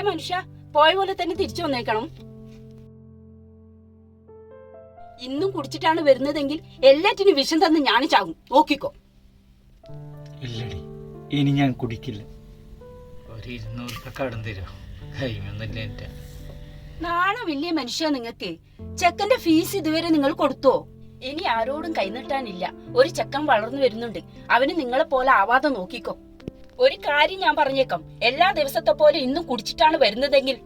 മനുഷ്യ, പോയ പോലെ തന്നെ തിരിച്ചു വന്നേക്കണം. ഇന്നും കുടിച്ചിട്ടാണ് വരുന്നതെങ്കിൽ എല്ലാറ്റിനും വിഷം തന്ന് ഞാൻ ചാകും, നോക്കിക്കോ. ഇല്ലടി, ഇനി ഞാൻ കുടിക്കില്ല. ഒരു 200 കടം തരും. കൈമൊന്നുമില്ല എന്റെ. നാണോ വലിയ മനുഷ്യ നിങ്ങക്ക്? ചെക്കന്റെ ഫീസ് ഇതുവരെ നിങ്ങൾ കൊടുത്തോ? ഇനി ആരോടും കൈനീട്ടാനില്ല. ഒരു ചെക്കൻ വളർന്നു വരുന്നുണ്ട്, അവന് നിങ്ങളെ പോലെ ആവാതെ നോക്കിക്കോ. ഒരു കാര്യം ഞാൻ പറഞ്ഞേക്കാം, എല്ലാ ദിവസത്തെ പോലെ ഇന്നും കുടിച്ചിട്ടാണ് വരുന്നതെങ്കിൽ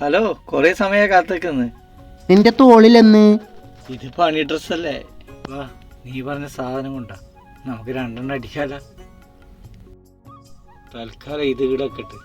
ഹലോ, കൊറേ സമയ കാത്തേക്കുന്നത്. നിന്റെ തോളിലെന്ന്? ഇത് പണി ഡ്രസ്സല്ലേ. വാ, നീ പറഞ്ഞ സാധനം കൊണ്ടാ. നമുക്ക് 2 അടിക്കാല. തൽക്കാലം ഇത് കിടക്കട്ടെ.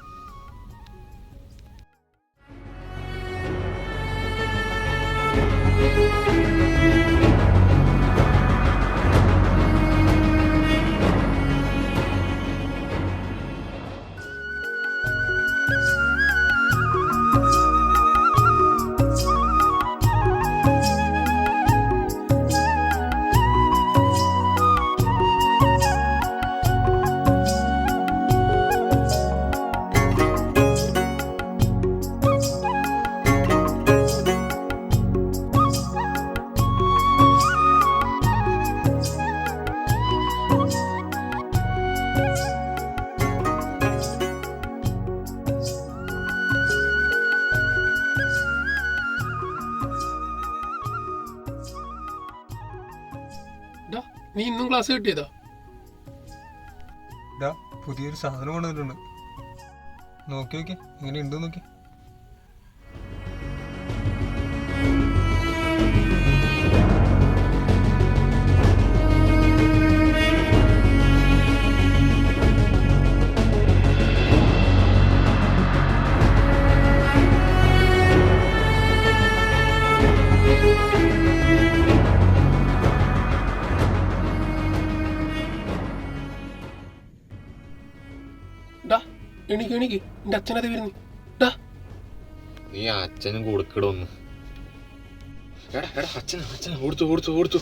നീ ഇന്നും ക്ലാസ് കിട്ടിയതാ? പുതിയൊരു സാധനം കൊണ്ടുവന്നിട്ടുണ്ട്, നോക്കി നോക്കി എങ്ങനെ ഉണ്ടോ നോക്കി. എണീക്ക് എണീക്ക്, എന്റെ അച്ഛനത് വരുന്നു. നീ അച്ഛനും കൊടുക്കടൊന്ന്. എടാ എടാ, അച്ഛൻ ഓടുത്തു.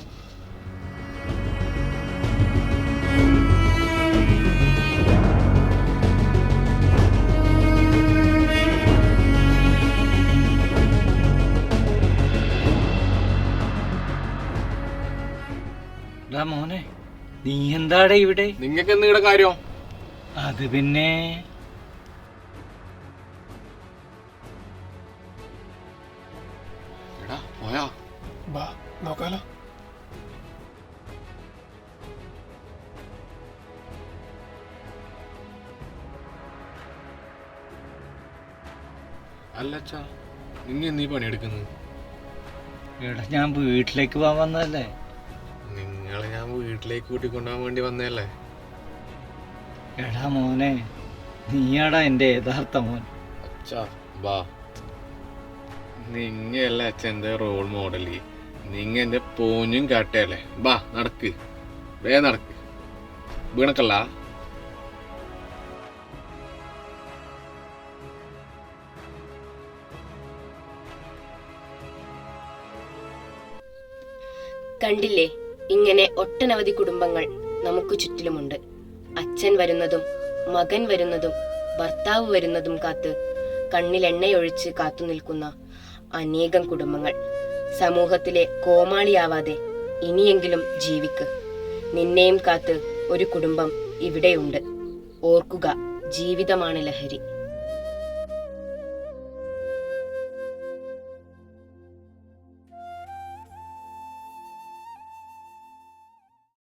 മോനെ, നീ എന്താടെ ഇവിടെ? നിങ്ങക്ക് എന്തിവിടെ കാര്യം? അത് പിന്നെ പോയാ ബാ നോക്കാലോ. അല്ലച്ചാ, നിങ്ങ എന്നീ പണിയെടുക്കുന്നു? എടാ, ഞാൻ വീട്ടിലേക്ക് പോകാൻ വന്നതല്ലേ. നിങ്ങളെ ഞാൻ വീട്ടിലേക്ക് കൂട്ടിക്കൊണ്ടുപോകാൻ വേണ്ടി വന്നതല്ലേ. എടാ മോനെ, നീയാടാ എന്റെ യഥാർത്ഥ മോൻ. അച്ഛാ ബാ, നിങ്ങല്ല അച്ഛൻ്റെ റോൾ മോഡല്. നിങ്ങ എൻ്റെ പോഞ്ഞും കാട്ടയല്ലേ. ബാ നടക്ക്, നടക്ക്, വീണക്കല്ല. കണ്ടില്ലേ, ഇങ്ങനെ ഒട്ടനവധി കുടുംബങ്ങൾ നമുക്ക് ചുറ്റിലുമുണ്ട്. അച്ഛൻ വരുന്നതും മകൻ വരുന്നതും ഭർത്താവ് വരുന്നതും കാത്ത് കണ്ണിൽ എണ്ണയൊഴിച്ച് കാത്തു നിൽക്കുന്ന അനേകം കുടുംബങ്ങൾ. സമൂഹത്തിലെ കോമാളിയാവാതെ ഇനിയെങ്കിലും ജീവിക്ക്. നിന്നെയും കാത്ത് ഒരു കുടുംബം ഇവിടെയുണ്ട്. ഓർക്കുക, ജീവിതമാണ് ലഹരി.